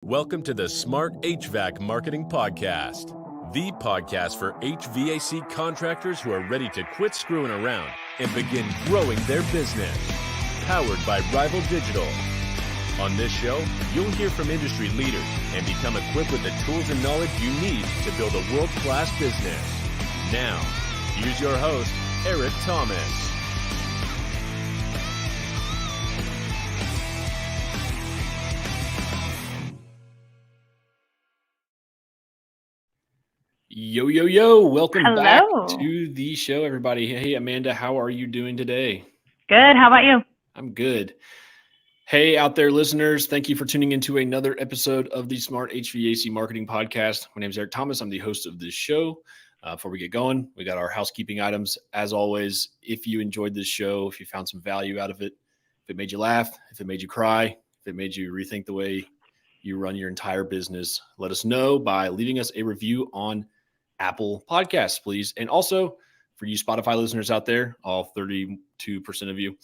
Welcome to the Smart HVAC Marketing Podcast, the podcast for HVAC contractors who are ready to quit screwing around and begin growing their business. Powered by Rival Digital. On this show, you'll hear from industry leaders and become equipped with the tools and knowledge you need to build a world-class business. Now, here's your host, Eric Thomas. Yo. Welcome back to the show, everybody. Hey, Amanda, how are you doing today? Good. How about you? I'm good. Hey, out there, listeners, thank you for tuning into another episode of the Smart HVAC Marketing Podcast. My name is Eric Thomas. I'm the host of this show. Before we get going, we got our housekeeping items. As always, if you enjoyed this show, if you found some value out of it, if it made you laugh, if it made you cry, if it made you rethink the way you run your entire business, let us know by leaving us a review on Apple Podcasts, please. And also, for you Spotify listeners out there, all 32% of you,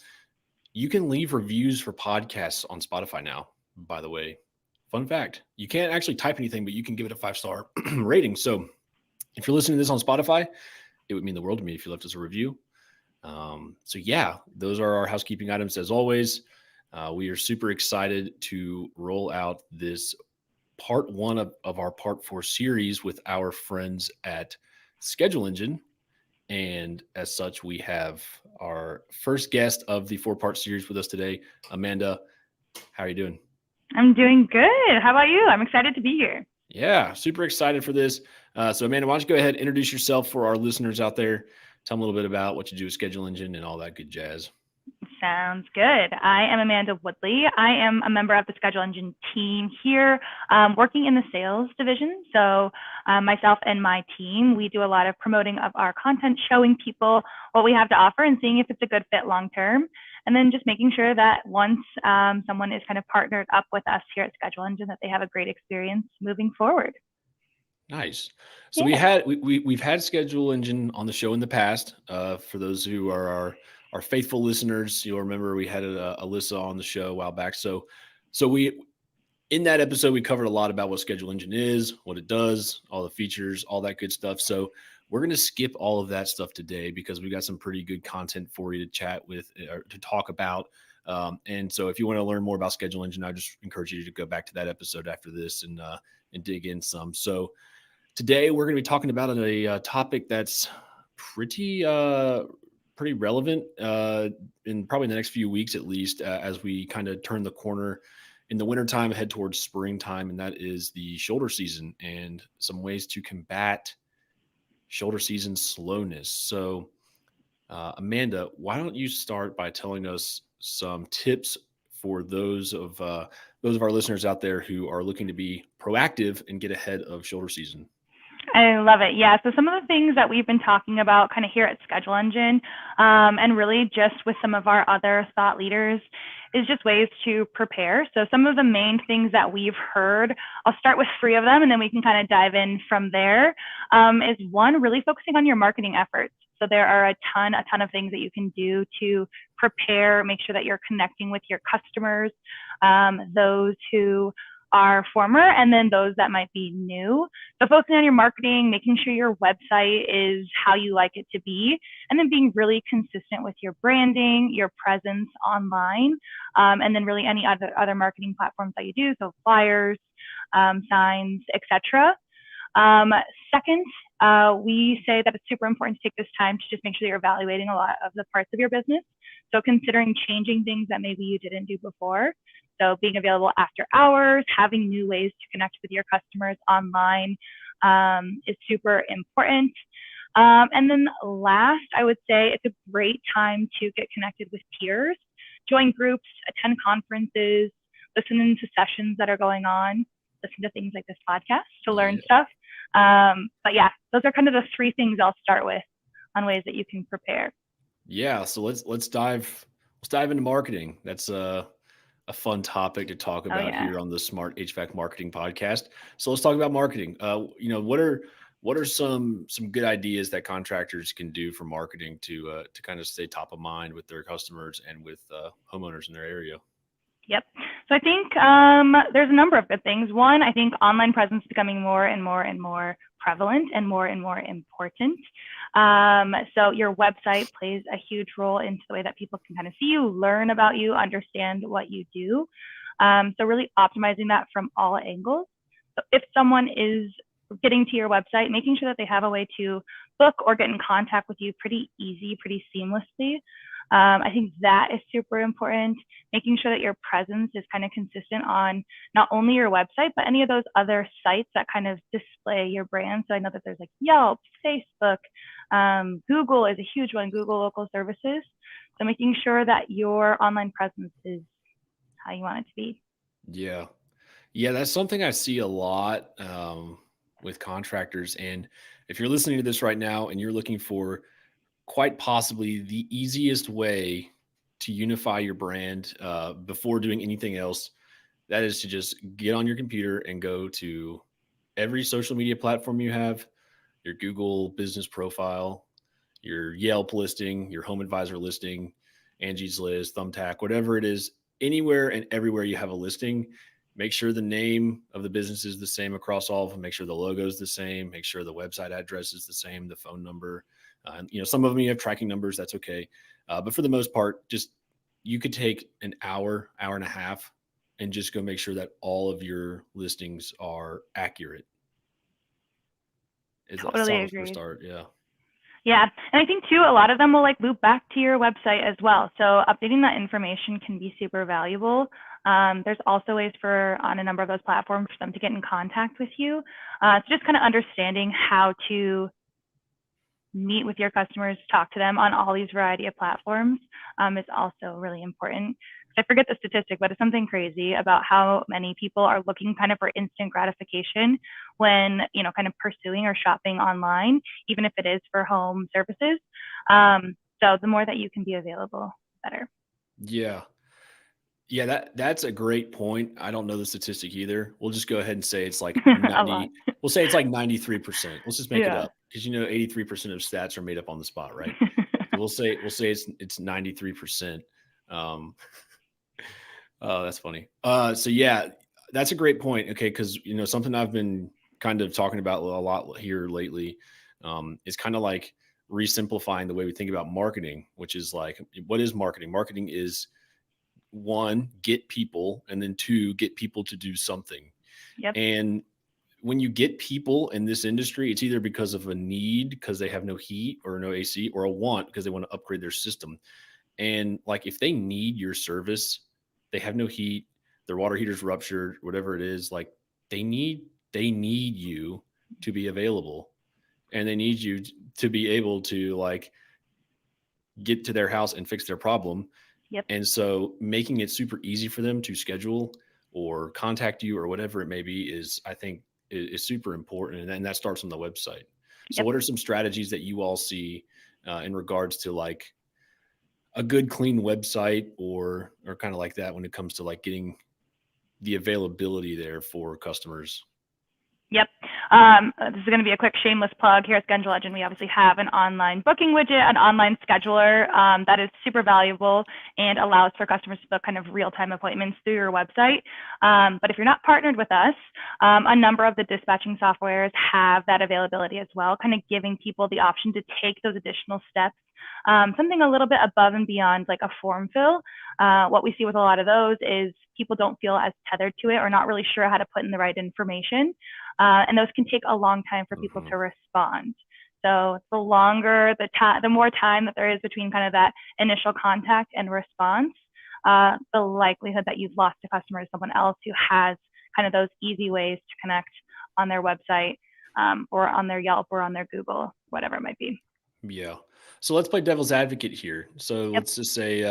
you can leave reviews for podcasts on Spotify now, by the way. Fun fact, you can't actually type anything, but you can give it a 5-star rating. So if you're listening to this on Spotify, it would mean the world to me if you left us a review. So yeah, those are our housekeeping items as always. We are super excited to roll out this part one of our part 4 series with our friends at Schedule Engine. And as such, we have our first guest of the 4-part series with us today. Amanda, how are you doing? I'm doing good. How about you? I'm excited to be here. Yeah, super excited for this. So Amanda, why don't you go ahead and introduce yourself for our listeners out there. Tell them a little bit about what you do with Schedule Engine and all that good jazz. Sounds good. I am Amanda Woodley. I am a member of the Schedule Engine team here, working in the sales division. So myself and my team, we do a lot of promoting of our content, showing people what we have to offer and seeing if it's a good fit long term. And then just making sure that once someone is kind of partnered up with us here at Schedule Engine, that they have a great experience moving forward. Nice. So yeah. we've had Schedule Engine on the show in the past. For those who are our faithful listeners, you'll remember we had Alyssa on the show a while back. So we, in that episode, we covered a lot about what Schedule Engine is, what it does, all the features, all that good stuff. So we're going to skip all of that stuff today because we got some pretty good content for you to chat with or to talk about. And so if you want to learn more about Schedule Engine, I just encourage you to go back to that episode after this and dig in some. So today we're going to be talking about a topic that's pretty relevant in probably the next few weeks, at least, as we kind of turn the corner in the wintertime, head towards springtime, and that is the shoulder season and some ways to combat shoulder season slowness. So, Amanda, why don't you start by telling us some tips for those of our listeners out there who are looking to be proactive and get ahead of shoulder season? I love it. Yeah. So some of the things that we've been talking about kind of here at Schedule Engine, and really just with some of our other thought leaders, is just ways to prepare. So some of the main things that we've heard, I'll start with 3 of them and then we can kind of dive in from there, is one, really focusing on your marketing efforts. So there are a ton of things that you can do to prepare, make sure that you're connecting with your customers, those who are former and then those that might be new. So focusing on your marketing, making sure your website is how you like it to be, and then being really consistent with your branding, your presence online, and then really any other marketing platforms that you do, so flyers, signs, etc. Second, we say that it's super important to take this time to just make sure that you're evaluating a lot of the parts of your business. So considering changing things that maybe you didn't do before. So being available after hours, having new ways to connect with your customers online is super important. And then last, I would say it's a great time to get connected with peers, join groups, attend conferences, listen into sessions that are going on, listen to things like this podcast to learn stuff. But yeah, those are kind of the 3 things I'll start with on ways that you can prepare. Yeah. So let's dive into marketing. That's a fun topic to talk about here on the Smart HVAC Marketing Podcast. So let's talk about marketing. What are some good ideas that contractors can do for marketing to kind of stay top of mind with their customers and with homeowners in their area? Yep. So I think there's a number of good things. One, I think online presence is becoming more and more and more prevalent and more important. So your website plays a huge role into the way that people can kind of see you, learn about you, understand what you do. So really optimizing that from all angles. So if someone is getting to your website, making sure that they have a way to book or get in contact with you pretty easy, pretty seamlessly. I think that is super important. Making sure that your presence is kind of consistent on not only your website, but any of those other sites that kind of display your brand. So I know that there's like Yelp, Facebook, Google is a huge one, Google local services. So making sure that your online presence is how you want it to be. Yeah. Yeah, that's something I see a lot with contractors. And if you're listening to this right now and you're looking for quite possibly the easiest way to unify your brand before doing anything else, that is to just get on your computer and go to every social media platform you have, your Google business profile, your Yelp listing, your Home Advisor listing, Angie's List, Thumbtack, whatever it is, anywhere and everywhere you have a listing. Make sure the name of the business is the same across all of them. Make sure the logo is the same. Make sure the website address is the same, the phone number. Some of them you have tracking numbers. That's okay. But for the most part, just you could take an hour, hour and a half, and just go make sure that all of your listings are accurate. Is Totally solid for a agreed. start. Yeah. Yeah. And I think too, a lot of them will like loop back to your website as well. So updating that information can be super valuable. There's also ways for on a number of those platforms for them to get in contact with you. So just kind of understanding how to meet with your customers, talk to them on all these variety of platforms is also really important. I forget the statistic, but it's something crazy about how many people are looking kind of for instant gratification when, kind of pursuing or shopping online, even if it is for home services. So the more that you can be available, the better. Yeah. Yeah, that's a great point. I don't know the statistic either. We'll just go ahead and say it's like A lot. 90. We'll say it's like 93%. Let's just make it Yeah. up because 83% of stats are made up on the spot, right? So we'll say it's 93%. Um, oh, that's funny. So yeah, that's a great point. Okay, because something I've been kind of talking about a lot here lately is kind of like resimplifying the way we think about marketing, which is like, what is marketing? Marketing is one, get people, and then two, get people to do something. Yep. And when you get people in this industry, it's either because of a need because they have no heat or no AC, or a want because they want to upgrade their system. And like if they need your service, they have no heat, their water heater's ruptured, whatever it is, like they need you to be available, and they need you to be able to like get to their house and fix their problem. Yep. And so making it super easy for them to schedule or contact you or whatever it may be is, I think, is super important. And that starts on the website. So Yep. what are some strategies that you all see in regards to like a good, clean website or kind of like that when it comes to like getting the availability there for customers? Yep. This is going to be a quick shameless plug. Here at Schedule Legend, we obviously have an online booking widget, an online scheduler that is super valuable and allows for customers to book kind of real-time appointments through your website. But if you're not partnered with us, a number of the dispatching softwares have that availability as well, kind of giving people the option to take those additional steps. Something a little bit above and beyond like a form fill. What we see with a lot of those is people don't feel as tethered to it or not really sure how to put in the right information. And those can take a long time for people to respond. So the longer the more time that there is between kind of that initial contact and response, the likelihood that you've lost a customer is someone else who has kind of those easy ways to connect on their website or on their Yelp or on their Google, whatever it might be. Yeah. So let's play devil's advocate here. So Yep. let's just say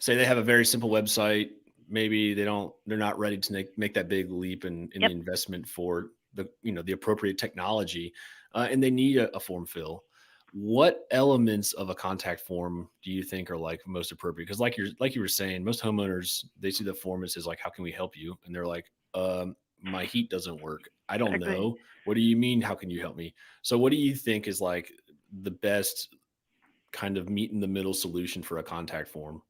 they have a very simple website. Maybe they're not ready to make that big leap in Yep. the investment for the appropriate technology, and they need a form fill. What elements of a contact form do you think are like most appropriate? Because like you were saying, most homeowners, they see the form and says like, how can we help you? And they're like, my heat doesn't work. I don't Exactly. know. What do you mean? How can you help me? So what do you think is like the best kind of meet in the middle solution for a contact form?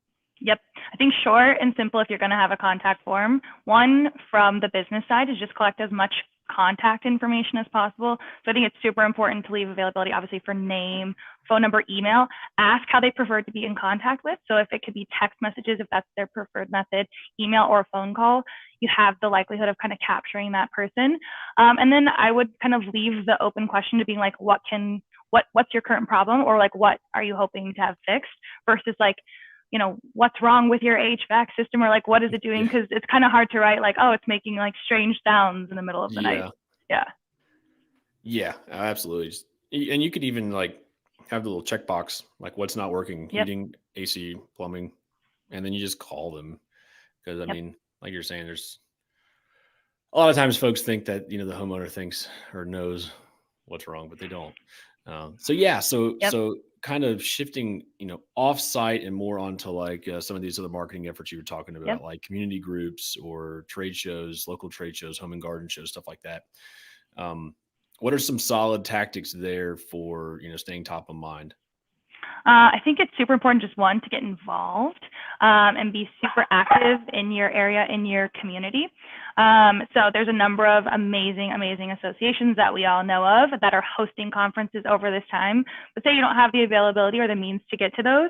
Yep. I think short and simple, if you're going to have a contact form, one from the business side is just collect as much contact information as possible. So I think it's super important to leave availability, obviously, for name, phone number, email. Ask how they prefer to be in contact with. So if it could be text messages, if that's their preferred method, email or a phone call, you have the likelihood of kind of capturing that person. And then I would kind of leave the open question to being like, what's your current problem, or like, what are you hoping to have fixed, versus like, what's wrong with your HVAC system, or like, what is it doing? Yeah. Because it's kind of hard to write like, oh, it's making like strange sounds in the middle of the night. Yeah. Yeah. Yeah, absolutely. And you could even like have the little checkbox, like what's not working, Yep. heating, AC, plumbing, and then you just call them. Because I Yep. mean, like you're saying, there's a lot of times folks think that the homeowner thinks or knows what's wrong, but they don't. So yeah, so Yep. kind of shifting off site and more onto like some of these other marketing efforts you were talking Yep. about, like community groups or trade shows, local trade shows, home and garden shows, stuff like that. What are some solid tactics there for staying top of mind? I think it's super important, just one, to get involved and be super active in your area, in your community. So there's a number of amazing associations that we all know of that are hosting conferences over this time. But say you don't have the availability or the means to get to those,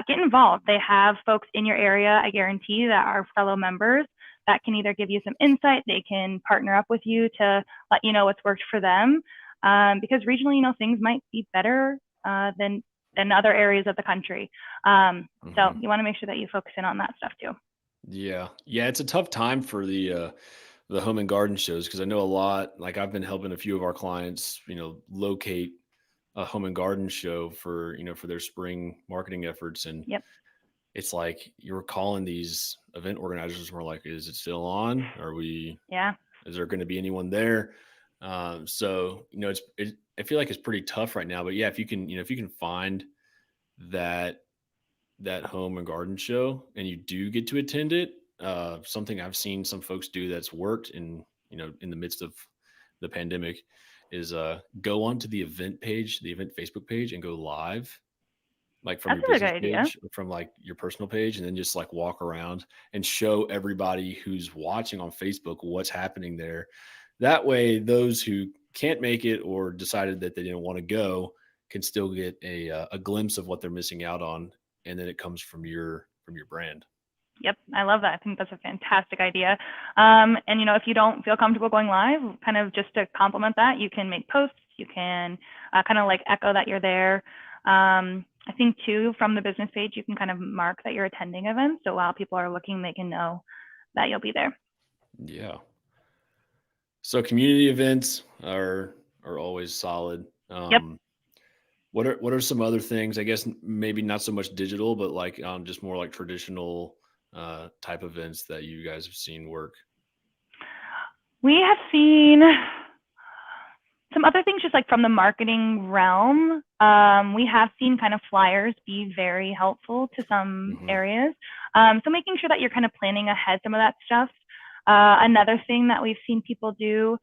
get involved. They have folks in your area, I guarantee, that are fellow members that can either give you some insight, they can partner up with you to let you know what's worked for them. Because regionally, things might be better than other areas of the country. So you want to make sure that you focus in on that stuff too. Yeah. It's a tough time for the home and garden shows, because I know a lot. Like I've been helping a few of our clients, locate a home and garden show for for their spring marketing efforts, and Yep. it's like you're calling these event organizers. We're like, is it still on? Yeah. Is there going to be anyone there? So I feel like it's pretty tough right now. But yeah, if you can find that home and garden show and you do get to attend it, something I've seen some folks do that's worked in the midst of the pandemic is go onto the event page, the event Facebook page, and go live, like from That's your a really good business idea. page, from like your personal page, and then just like walk around and show everybody who's watching on Facebook what's happening there. That way, those who can't make it or decided that they didn't want to go can still get a glimpse of what they're missing out on, and then it comes from your brand. Yep, I love that. I think that's a fantastic idea. And if you don't feel comfortable going live, kind of just to complement that, you can make posts. You can kind of like echo that you're there. I think too, from the business page, you can kind of mark that you're attending events. So while people are looking, they can know that you'll be there. Yeah. So community events are always solid. Yep. What are some other things? I guess maybe not so much digital, but like just more like traditional type events that you guys have seen work. We have seen some other things just like from the marketing realm. We have seen kind of flyers be very helpful to some areas. So making sure that you're kind of planning ahead some of that stuff. Another thing that we've seen people do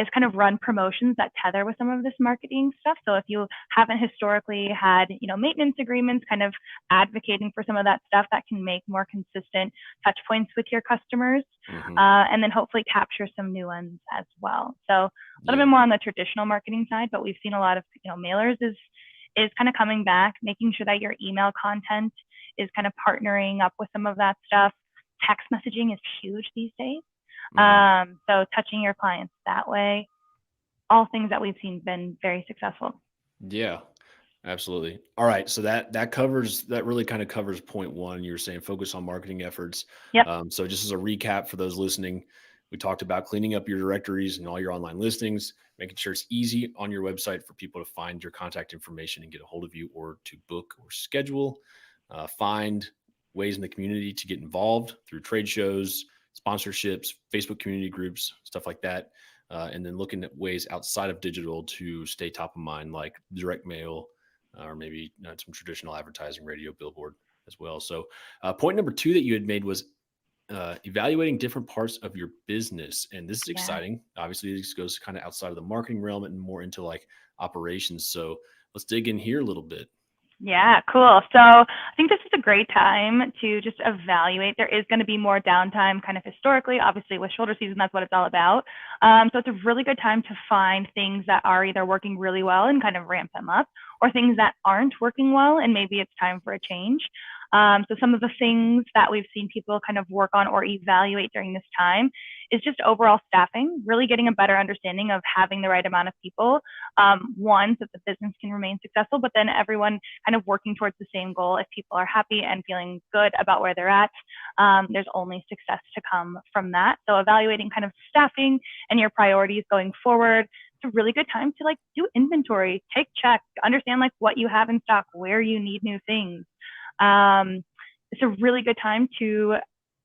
is kind of run promotions that tether with some of this marketing stuff. So if you haven't historically had, maintenance agreements, kind of advocating for some of that stuff that can make more consistent touch points with your customers, and then hopefully capture some new ones as well. So a little bit more on the traditional marketing side, but we've seen a lot of, mailers is kind of coming back, making sure that your email content is kind of partnering up with some of that stuff. Text messaging is huge these days. So touching your clients that way, all things that we've seen been very successful. Yeah, absolutely. All right. So that really kind of covers point one. You were saying focus on marketing efforts. Yep. So just as a recap for those listening, we talked about cleaning up your directories and all your online listings, making sure it's easy on your website for people to find your contact information and get a hold of you or to book or schedule. Find ways in the community to get involved through trade shows, sponsorships, Facebook community groups, stuff like that. And then looking at ways outside of digital to stay top of mind, like direct mail, or maybe some traditional advertising, radio, billboard as well. So point number two that you had made was evaluating different parts of your business. And this is exciting. Obviously, this goes kind of outside of the marketing realm and more into like operations. So let's dig in here a little bit. Yeah, cool. So I think this is a great time to just evaluate. There is going to be more downtime kind of historically. Obviously, with shoulder season, that's what it's all about. So it's a really good time to find things that are either working really well and kind of ramp them up, or things that aren't working well and maybe it's time for a change. So some of the things that we've seen people kind of work on or evaluate during this time is just overall staffing, really getting a better understanding of having the right amount of people, one, so that the business can remain successful, but then everyone kind of working towards the same goal. If people are happy and feeling good about where they're at, there's only success to come from that. So evaluating kind of staffing and your priorities going forward. It's a really good time to like do inventory, take checks, understand like what you have in stock, where you need new things. It's a really good time to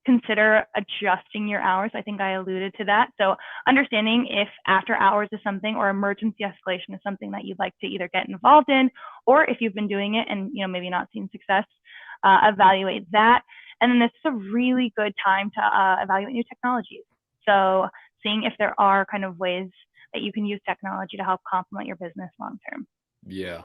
consider adjusting your hours. I think I alluded to that. So understanding if after hours is something, or emergency escalation is something that you'd like to either get involved in, or if you've been doing it and maybe not seen success, evaluate that. And then this is a really good time to evaluate new technologies. So seeing if there are kind of ways that you can use technology to help complement your business long term. Yeah.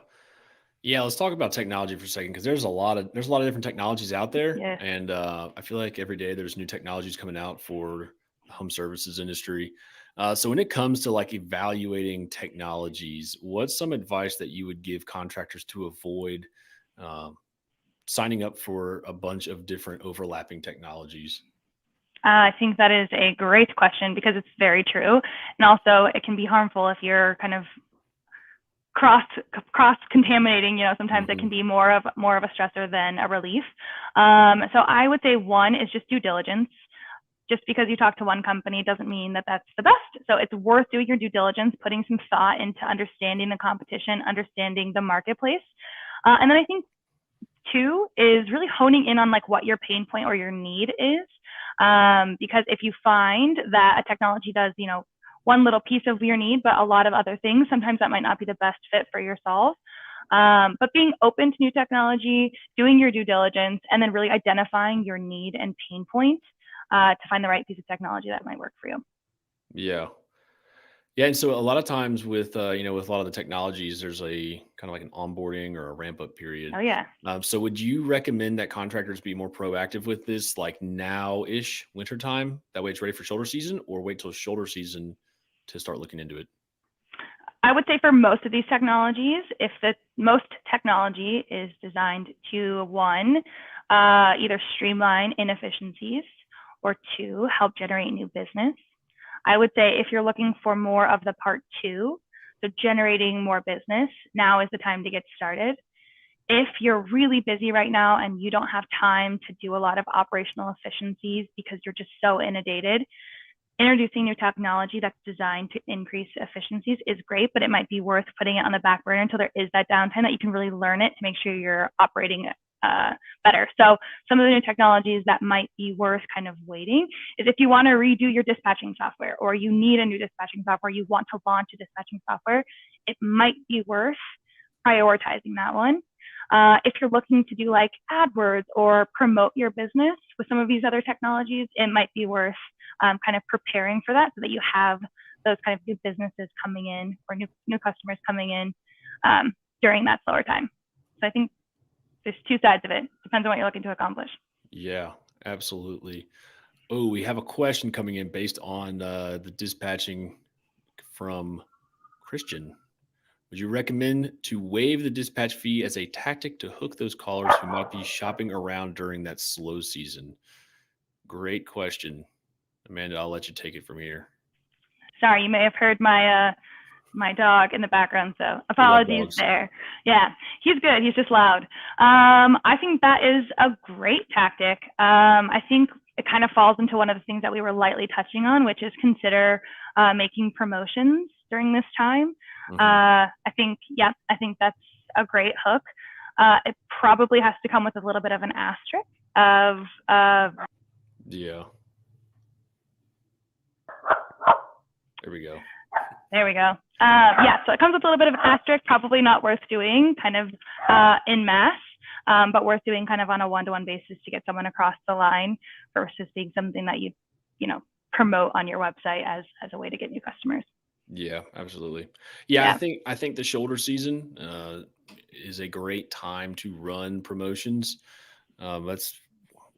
Yeah, let's talk about technology for a second, because there's a lot of different technologies out there, Yes. and I feel like every day there's new technologies coming out for the home services industry. So when it comes to like evaluating technologies, what's some advice that you would give contractors to avoid um, signing up for a bunch of different overlapping technologies? I think that is a great question because it's very true. And also it can be harmful if you're kind of cross contaminating. Sometimes it can be more of a stressor than a relief. So I would say one is just due diligence. Just because you talk to one company doesn't mean that that's the best. So it's worth doing your due diligence, putting some thought into understanding the competition, understanding the marketplace. And then I think two is really honing in on like what your pain point or your need is. Because if you find that a technology does, one little piece of your need, but a lot of other things, sometimes that might not be the best fit for your solve. But being open to new technology, doing your due diligence, and then really identifying your need and pain point to find the right piece of technology that might work for you. Yeah. Yeah, and so a lot of times with with a lot of the technologies, there's a kind of like an onboarding or a ramp up period. Oh yeah. So would you recommend that contractors be more proactive with this, like now-ish wintertime? That way it's ready for shoulder season, or wait till shoulder season to start looking into it? I would say for most of these technologies, if the most technology is designed to one, either streamline inefficiencies, or two, help generate new business. I would say if you're looking for more of the part two, so generating more business, now is the time to get started. If you're really busy right now and you don't have time to do a lot of operational efficiencies because you're just so inundated, introducing new technology that's designed to increase efficiencies is great, but it might be worth putting it on the back burner until there is that downtime that you can really learn it to make sure you're operating better. So some of the new technologies that might be worth kind of waiting is if you want to redo your dispatching software, or you need a new dispatching software, you want to launch a dispatching software, it might be worth prioritizing that one. If you're looking to do like AdWords or promote your business with some of these other technologies, it might be worth kind of preparing for that so that you have those kind of new businesses coming in, or new customers coming in during that slower time. So I think there's two sides of it. Depends on what you're looking to accomplish. Yeah, absolutely. Oh, we have a question coming in based on the dispatching from Christian. Would you recommend to waive the dispatch fee as a tactic to hook those callers who might be shopping around during that slow season? Great question. Amanda, I'll let you take it from here. Sorry, you may have heard my dog in the background, so We love apologies dogs. there. Yeah, he's good. He's just loud. I think that is a great tactic. I think it kind of falls into one of the things that we were lightly touching on, which is consider making promotions during this time. I think that's a great hook. It probably has to come with a little bit of an asterisk of Yeah. There we go. There we go. So it comes with a little bit of an asterisk, probably not worth doing kind of in mass, but worth doing kind of on a one-to-one basis to get someone across the line versus being something that you promote on your website as a way to get new customers. Yeah, absolutely. Yeah, Yeah. I think the shoulder season, is a great time to run promotions.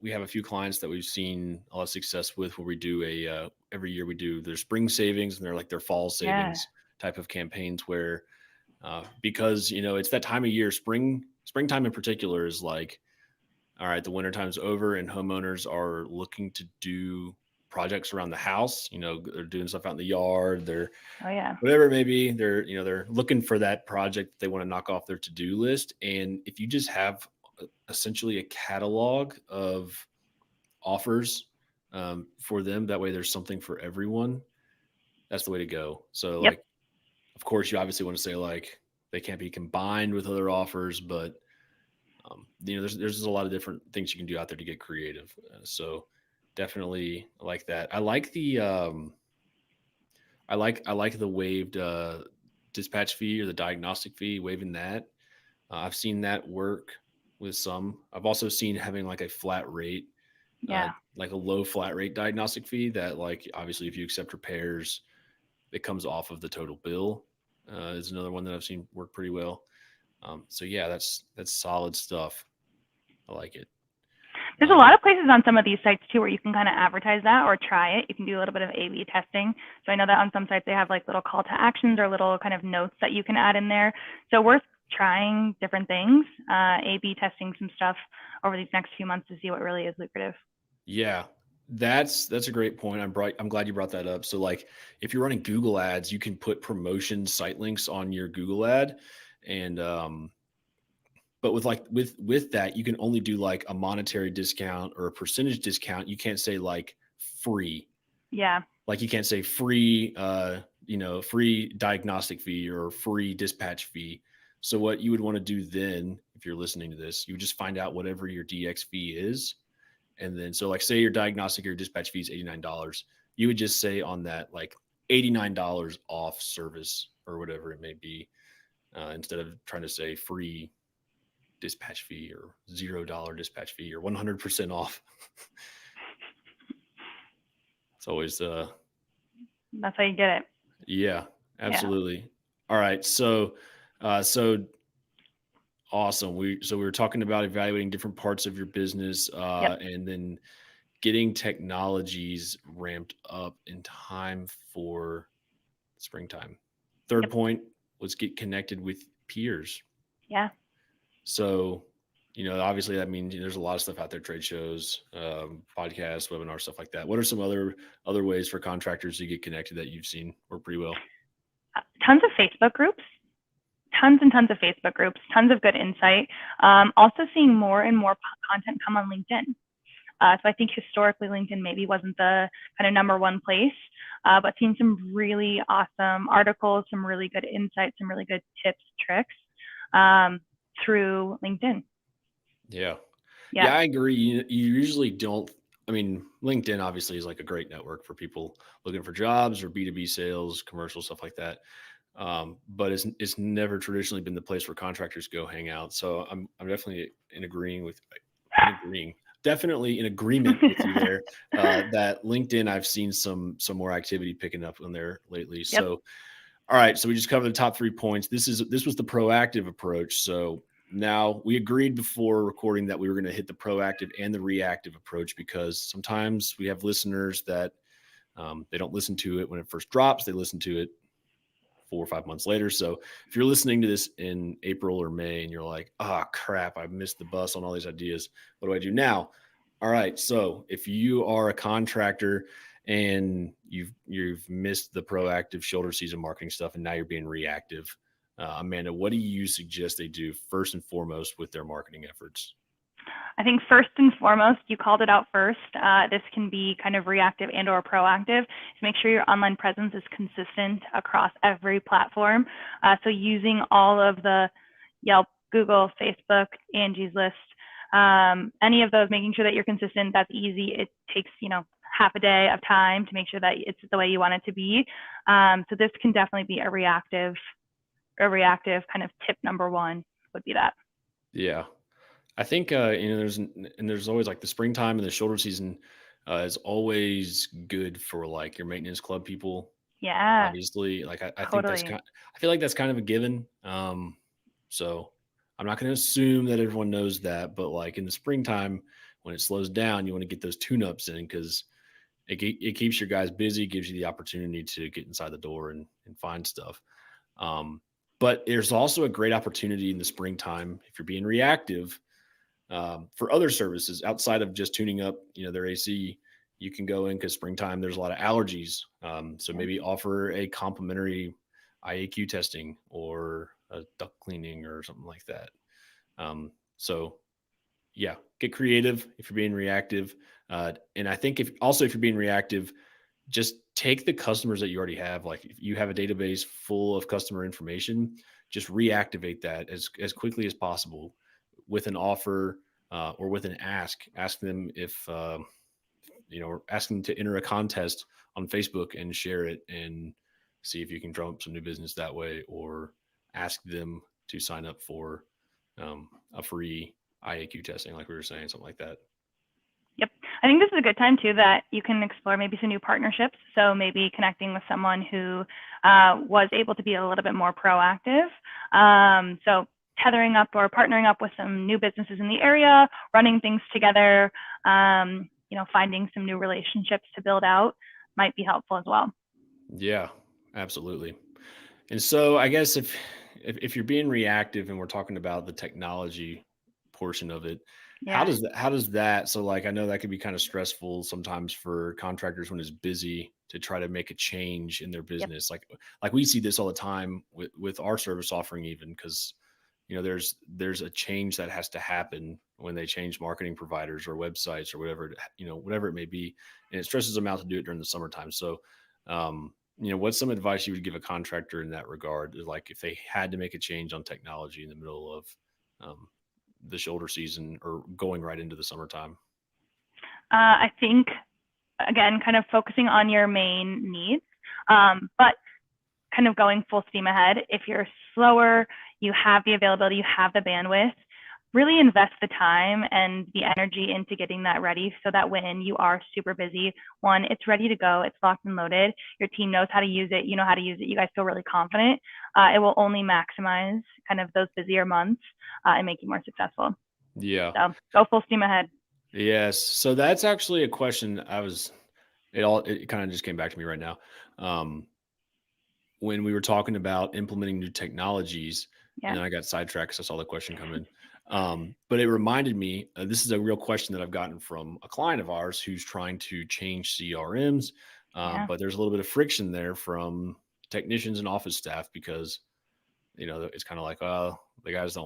We have a few clients that we've seen a lot of success with where we do every year we do their spring savings and they're like their fall Yeah. savings type of campaigns where because it's that time of year, springtime in particular is like, all right, the winter time's over and homeowners are looking to do projects around the house. They're doing stuff out in the yard. They're Oh yeah. whatever it may be. They're looking for that project that they want to knock off their to-do list. And if you just have essentially a catalog of offers for them, that way there's something for everyone. That's the way to go. So Yep. like, of course, you obviously want to say like they can't be combined with other offers, but there's a lot of different things you can do out there to get creative. So definitely like that. I like the waived dispatch fee or the diagnostic fee, waiving that. I've seen that work with some. I've also seen having like a flat rate, Yeah. like a low flat rate diagnostic fee that like obviously if you accept repairs, it comes off of the total bill. Is another one that I've seen work pretty well. So yeah, that's solid stuff. I like it. There's a lot of places on some of these sites too where you can kind of advertise that or try it. You can do a little bit of A/B testing. So I know that on some sites they have like little call to actions or little kind of notes that you can add in there. So worth trying different things, A/B testing some stuff over these next few months to see what really is lucrative. Yeah, that's a great point. I'm glad you brought that up. So like if you're running Google ads, you can put promotion site links on your Google ad. And but with that, you can only do like a monetary discount or a percentage discount. You can't say like free. Yeah. Like you can't say free free diagnostic fee or free dispatch fee. So what you would want to do then, if you're listening to this, you would just find out whatever your DX fee is. And then, so like say your diagnostic or your dispatch fee is $89. You would just say on that, like $89 off service or whatever it may be, instead of trying to say free dispatch fee or $0 dispatch fee or 100% off. It's always, that's how you get it. Yeah, absolutely. Yeah. All right. So awesome. We were talking about evaluating different parts of your business, and then getting technologies ramped up in time for springtime. Third point was get connected with peers. Yeah. So, obviously that means there's a lot of stuff out there, trade shows, podcasts, webinars, stuff like that. What are some other ways for contractors to get connected that you've seen work pretty well? Tons of Facebook groups. Tons and tons of Facebook groups, tons of good insight. Also seeing more and more content come on LinkedIn. So I think historically LinkedIn maybe wasn't the kind of number one place, but seeing some really awesome articles, some really good insights, some really good tips, tricks through LinkedIn. Yeah, I agree. You usually don't. I mean, LinkedIn obviously is like a great network for people looking for jobs or B2B sales, commercial stuff like that. But it's never traditionally been the place where contractors go hang out. So I'm definitely definitely in agreement with you there. That LinkedIn, I've seen some more activity picking up on there lately. Yep. So, all right. So we just covered the top 3 points. This was the proactive approach. So now we agreed before recording that we were going to hit the proactive and the reactive approach, because sometimes we have listeners that they don't listen to it when it first drops. They listen to it 4 or 5 months later. So if you're listening to this in April or May and you're like, oh crap, I missed the bus on all these ideas, what do I do now? All right. So if you are a contractor and you've missed the proactive shoulder season marketing stuff and now you're being reactive, Amanda, what do you suggest they do first and foremost with their marketing efforts? I think first and foremost, you called it out first. This can be kind of reactive and or proactive. To make sure your online presence is consistent across every platform. So using all of the Yelp, Google, Facebook, Angie's List, any of those, making sure that you're consistent. That's easy. It takes, half a day of time to make sure that it's the way you want it to be. So this can definitely be a reactive kind of tip number 1 would be that. Yeah. I think, there's always like the springtime and the shoulder season is always good for like your maintenance club people. Yeah. Obviously, like I totally. think I feel like that's kind of a given. So I'm not going to assume that everyone knows that, but like in the springtime, when it slows down, you want to get those tune-ups in because it keeps your guys busy, gives you the opportunity to get inside the door and find stuff. But there's also a great opportunity in the springtime if you're being reactive for other services outside of just tuning up, their AC. You can go in because springtime there's a lot of allergies. So maybe offer a complimentary IAQ testing or a duct cleaning or something like that. So yeah, get creative if you're being reactive. And I think if you're being reactive, just take the customers that you already have. Like if you have a database full of customer information, just reactivate that as quickly as possible with an offer or with an ask. Ask them if ask them to enter a contest on Facebook and share it and see if you can drum up some new business that way, or ask them to sign up for a free IAQ testing, like we were saying, something like that. Yep. I think this is a good time too that you can explore maybe some new partnerships. So maybe connecting with someone who was able to be a little bit more proactive. So tethering up or partnering up with some new businesses in the area, running things together, finding some new relationships to build out might be helpful as well. Yeah, absolutely. And so I guess if you're being reactive and we're talking about the technology portion of it, Yeah. how does that, so like I know that could be kind of stressful sometimes for contractors when it's busy to try to make a change in their Yep. business. Like we see this all the time with our service offering, even because there's a change that has to happen when they change marketing providers or websites or whatever it may be, and it stresses them out to do it during the summertime. So what's some advice you would give a contractor in that regard? Like if they had to make a change on technology in the middle of um, the shoulder season or going right into the summertime? I think, again, kind of focusing on your main needs, but kind of going full steam ahead. If you're slower, you have the availability, you have the bandwidth, really invest the time and the energy into getting that ready so that when you are super busy, one, it's ready to go, it's locked and loaded, your team knows how to use it, you know how to use it, you guys feel really confident. It will only maximize kind of those busier months and make you more successful. Yeah. So go full steam ahead. Yes. So that's actually a question it kind of just came back to me right now. When we were talking about implementing new technologies, and Yeah. then I got sidetracked because I saw the question come in. But it reminded me, this is a real question that I've gotten from a client of ours who's trying to change CRMs. Yeah. But there's a little bit of friction there from technicians and office staff because, it's kind of like, oh, the guys they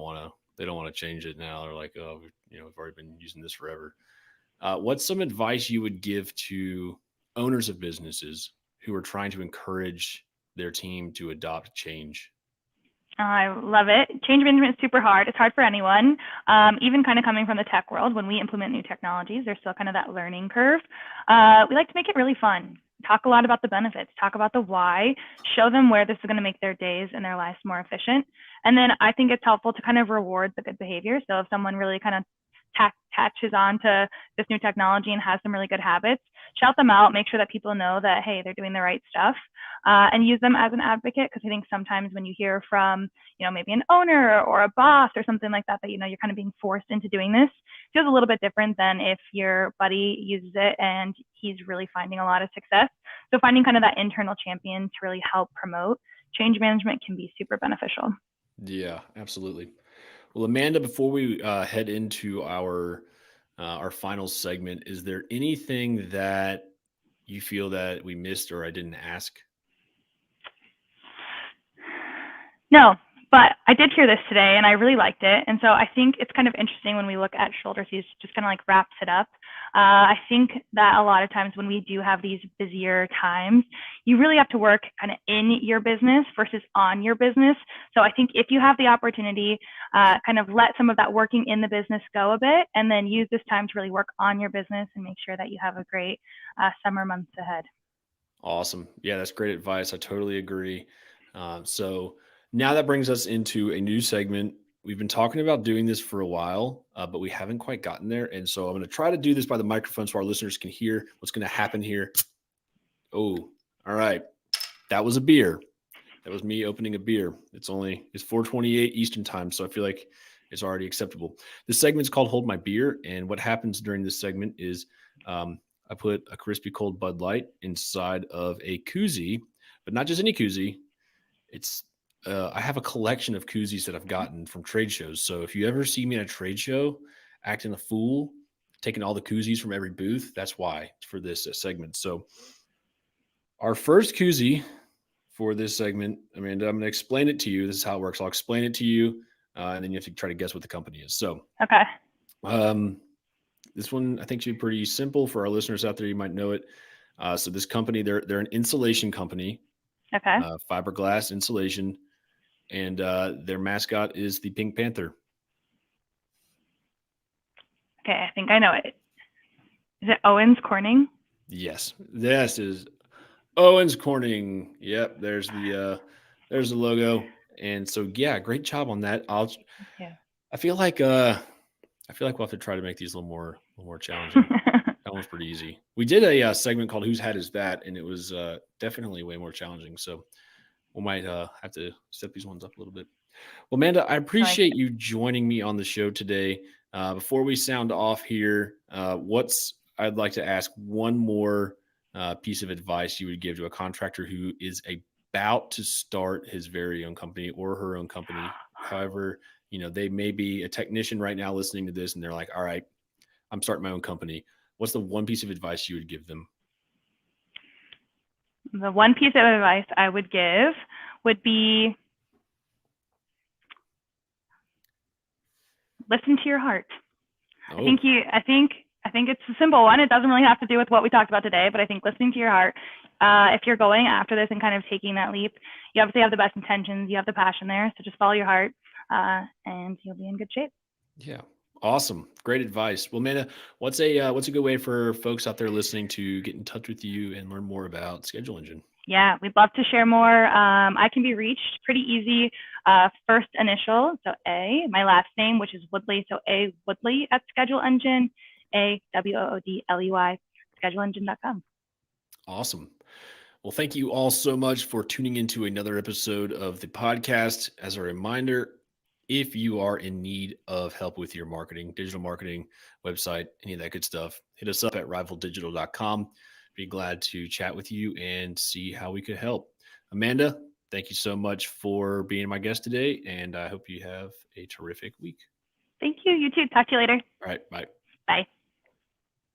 don't want to change it now. They're like, oh, we've already been using this forever. What's some advice you would give to owners of businesses who are trying to encourage their team to adopt change? I love it. Change management is super hard. It's hard for anyone. Even kind of coming from the tech world, when we implement new technologies, there's still kind of that learning curve. We like to make it really fun. Talk a lot about the benefits, talk about the why, show them where this is going to make their days and their lives more efficient. And then I think it's helpful to kind of reward the good behavior. So if someone really kind of catches on to this new technology and has some really good habits, shout them out, make sure that people know that, hey, they're doing the right stuff, and use them as an advocate. Because I think sometimes when you hear from, maybe an owner or a boss or something like that, you're kind of being forced into doing this, it feels a little bit different than if your buddy uses it and he's really finding a lot of success. So finding kind of that internal champion to really help promote change management can be super beneficial. Yeah, absolutely. Well, Amanda, before we head into our final segment, is there anything that you feel that we missed or I didn't ask? No, but I did hear this today and I really liked it. And so I think it's kind of interesting when we look at shoulder seasons, just kind of like wraps it up. I think that a lot of times when we do have these busier times, you really have to work kind of in your business versus on your business. So I think if you have the opportunity, kind of let some of that working in the business go a bit and then use this time to really work on your business and make sure that you have a great summer months ahead. Awesome. Yeah, that's great advice. I totally agree. So now that brings us into a new segment. We've been talking about doing this for a while, but we haven't quite gotten there. And so I'm going to try to do this by the microphone so our listeners can hear what's going to happen here. Oh, all right. That was a beer. That was me opening a beer. It's 4:28 Eastern time. So I feel like it's already acceptable. This segment's called Hold My Beer. And what happens during this segment is I put a crispy cold Bud Light inside of a koozie, but not just any koozie. It's I have a collection of koozies that I've gotten from trade shows. So if you ever see me at a trade show acting a fool, taking all the koozies from every booth, that's why for this segment. So our first koozie for this segment, Amanda, I'm going to explain it to you. This is how it works. I'll explain it to you, and then you have to try to guess what the company is. So, Okay. This one I think should be pretty simple for our listeners out there. You might know it. So this company, they're an insulation company. Okay. Fiberglass insulation, and their mascot is the Pink Panther. Okay, I think I know it. Is it OwensCorning? Yes, this is OwensCorning. Yep, there's the logo, and so yeah, great job on that. I feel like we'll have to try to make these a little more challenging. That one's pretty easy. We did a segment called "Whose Hat Is That," and it was definitely way more challenging. So we might have to step these ones up a little bit. Well, Amanda, I appreciate you joining me on the show today. Before we sound off here, I'd like to ask one more piece of advice you would give to a contractor who is about to start his very own company or her own company. However, they may be a technician right now listening to this and they're like, all right, I'm starting my own company. What's the one piece of advice you would give them? The one piece of advice I would give would be listen to your heart. Oh. I think it's a simple one. It doesn't really have to do with what we talked about today, but I think listening to your heart, if you're going after this and kind of taking that leap, you obviously have the best intentions, you have the passion there, so just follow your heart, and you'll be in good shape. Yeah. Awesome. Great advice. Well, Amanda, what's a good way for folks out there listening to get in touch with you and learn more about Schedule Engine? Yeah, we'd love to share more. I can be reached pretty easy. First initial, so A, my last name, which is Woodley, so A Woodley at Schedule Engine, AWOODLEY, scheduleengine.com. Awesome. Well, thank you all so much for tuning into another episode of the podcast. As a reminder, if you are in need of help with your marketing, digital marketing, website, any of that good stuff, hit us up at rivaldigital.com. Be glad to chat with you and see how we could help. Amanda, thank you so much for being my guest today, and I hope you have a terrific week. Thank you. You too. Talk to you later. All right. Bye. Bye.